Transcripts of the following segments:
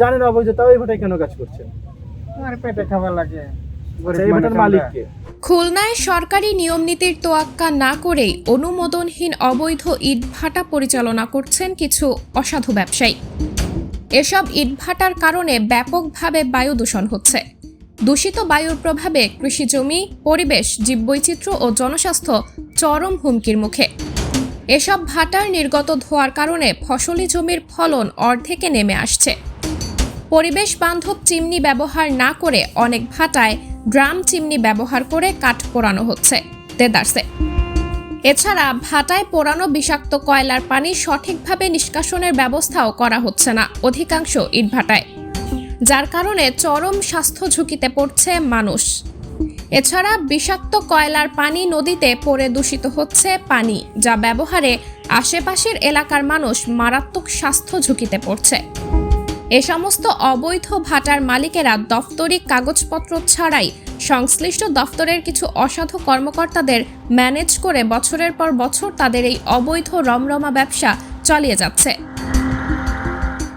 জানেন অবৈধ, তাও এই ভাটায় কেন কাজ করছেন? আমার পেটে খাবার লাগে। এই ভাটার মালিক কে? খুলনায় সরকারি নিয়মনীতির তোয়াক্কা না করেই অনুমোদনহীন অবৈধ ইটভাটা পরিচালনা করছেন কিছু অসাধু ব্যবসায়ী। এসব ইটভাটার কারণে ব্যাপকভাবে বায়ু দূষণ হচ্ছে। দূষিত বায়ুর প্রভাবে কৃষিজমি, পরিবেশ, জীববৈচিত্র্য ও জনস্বাস্থ্য চরম হুমকির মুখে। এসব ভাটার নির্গত ধোঁয়ার কারণে ফসলি জমির ফলন অর্ধেকে নেমে আসছে। পরিবেশ বান্ধব চিমনি ব্যবহার না করে অনেক ভাটায় ড্রাম চিমনি ব্যবহার করে কাঠ পোড়ানো হচ্ছে দেদারসে। এছাড়া ভাটায় পোড়ানো বিষাক্ত কয়লার পানি সঠিকভাবে নিষ্কাশনের ব্যবস্থাও করা হচ্ছে না অধিকাংশ ইটভাটায়, যার কারণে চরম স্বাস্থ্য ঝুঁকিতে পড়ছে মানুষ। এছাড়া বিষাক্ত কয়লার পানি নদীতে পড়ে দূষিত হচ্ছে পানি, যা ব্যবহারে আশেপাশের এলাকার মানুষ মারাত্মক স্বাস্থ্য ঝুঁকিতে পড়ছে। এ সমস্ত অবৈধ ভাটার মালিকেরা দফতরি কাগজপত্র ছাড়াই সংশ্লিষ্ট দফতরের কিছু অসাধু কর্মকর্তাদের ম্যানেজ করে বছরের পর বছর তাদের এই অবৈধ রমরমা ব্যবসা চালিয়ে যাচ্ছে।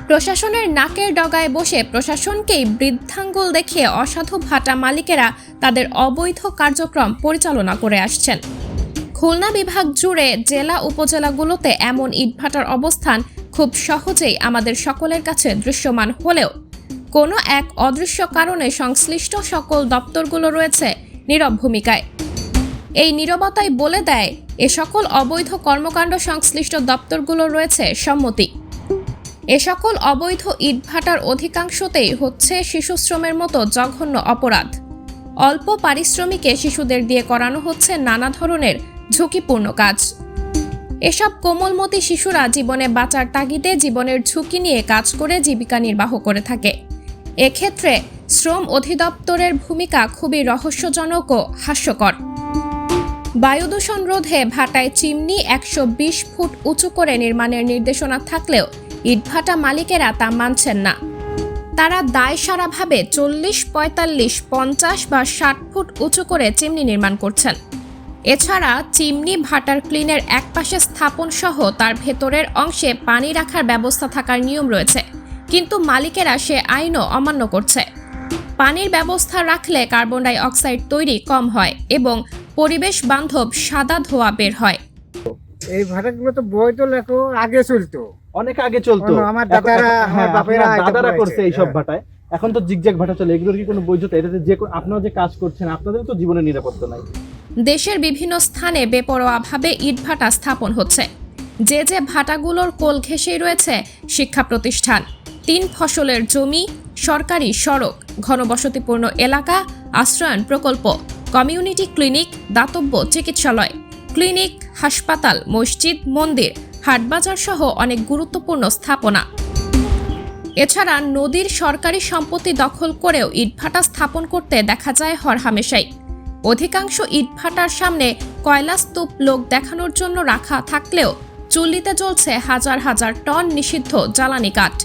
প্রশাসনের নাকের ডগায় বসে প্রশাসনকেই বৃদ্ধাঙ্গুল দেখিয়ে অসাধু ভাটা মালিকেরা তাদের অবৈধ কার্যক্রম পরিচালনা করে আসছেন। খুলনা বিভাগ জুড়ে জেলা উপজেলাগুলোতে এমন ইটভাটার অবস্থান খুব সহজেই আমাদের সকলের কাছে দৃশ্যমান হলেও কোনো এক অদৃশ্য কারণে সংশ্লিষ্ট সকল দপ্তরগুলো রয়েছে নীরব ভূমিকায়। এই নীরবতাই বলে দেয় এ সকল অবৈধ কর্মকাণ্ড সংশ্লিষ্ট দপ্তরগুলো রয়েছে সম্মতি। এ সকল অবৈধ ইটভাটার অধিকাংশতেই হচ্ছে শিশুশ্রমের মতো জঘন্য অপরাধ। অল্প পারিশ্রমিকে শিশুদের দিয়ে করানো হচ্ছে নানা ধরনের ঝুঁকিপূর্ণ কাজ। এসব কোমলমতি শিশুরা জীবনে বাঁচার তাগিদে জীবনের ঝুঁকি নিয়ে কাজ করে জীবিকা নির্বাহ করে থাকে। এক্ষেত্রে শ্রম অধিদপ্তরের ভূমিকা খুবই রহস্যজনক ও হাস্যকর। বায়ু দূষণ রোধে ভাটায় চিমনি 120 ফুট উঁচু করে নির্মাণের নির্দেশনা থাকলেও ইটভাটা মালিকেরা তা মানছেন না। তারা দায়সারাভাবে 40, 45, 50 বা 60 ফুট উঁচু করে চিমনি নির্মাণ করছেন। এছাড়া চিমনি ভাটার ক্লিনের একপাশে স্থাপন সহ তার ভেতরের অংশে পানি রাখার ব্যবস্থা থাকার নিয়ম রয়েছে, কিন্তু মালিকেরা সে আইনও অমান্য করছে। পানির ব্যবস্থা রাখলে কার্বন ডাই অক্সাইড তৈরি কম হয় এবং পরিবেশ বান্ধব সাদা ধোঁয়া বের হয়। এই ভাটাগুলো তো বৈধ লেখো আগে চলতো, অনেক আগে চলতো। আমার দাদারা, আমার বাপেরা দাদারা করছে এইসব ভাটায়। এখন তো জিগজ্যাগ ভাটা চলে, এগুলোর কি কোনো বৈধতা? এটাতে যে আপনারা যে কাজ করছেন আপনাদের তো জীবনের নিরাপত্তা নাই। দেশের বিভিন্ন স্থানে বেপরোয়াভাবে ইটভাটা স্থাপন হচ্ছে। যে ভাটাগুলোর কোল ঘেঁষেই রয়েছে শিক্ষা প্রতিষ্ঠান, 3 ফসলের জমি, সরকারি সড়ক, ঘনবসতিপূর্ণ এলাকা, আশ্রয়ন প্রকল্প, কমিউনিটি ক্লিনিক, দাতব্য চিকিৎসালয়, ক্লিনিক, হাসপাতাল, মসজিদ, মন্দির, হাটবাজার সহ অনেক গুরুত্বপূর্ণ স্থাপনা। এছাড়া নদীর সরকারি সম্পত্তি দখল করেও ইটভাটা স্থাপন করতে দেখা যায় হরহামেশাই। অধিকাংশ ইটভাটার সামনে কয়লা স্তূপ লোক দেখানোর জন্য রাখা থাকলেও চুল্লিতে জ্বলছে হাজার হাজার টন নিষিদ্ধ জ্বালানি কাঠ।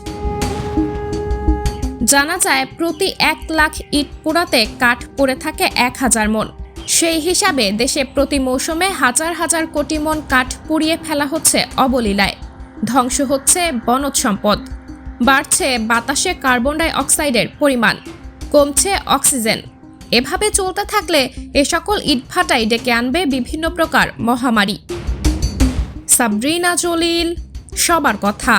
জানা যায় প্রতি 1 লাখ ইট পোড়াতে কাঠ পড়ে থাকে 1000 মন। সেই হিসাবে দেশে প্রতি মৌসুমে হাজার হাজার কোটি মন কাঠ পুড়িয়ে ফেলা হচ্ছে অবলীলায়। ধ্বংস হচ্ছে বনজ সম্পদ, বাড়ছে বাতাসে কার্বন ডাই অক্সাইডের পরিমাণ, কমছে অক্সিজেন। এভাবে চলতে থাকলে এ সকল ইটভাটাই ডেকে আনবে বিভিন্ন প্রকার মহামারী। সাবরিনা জলিল, সবার কথা।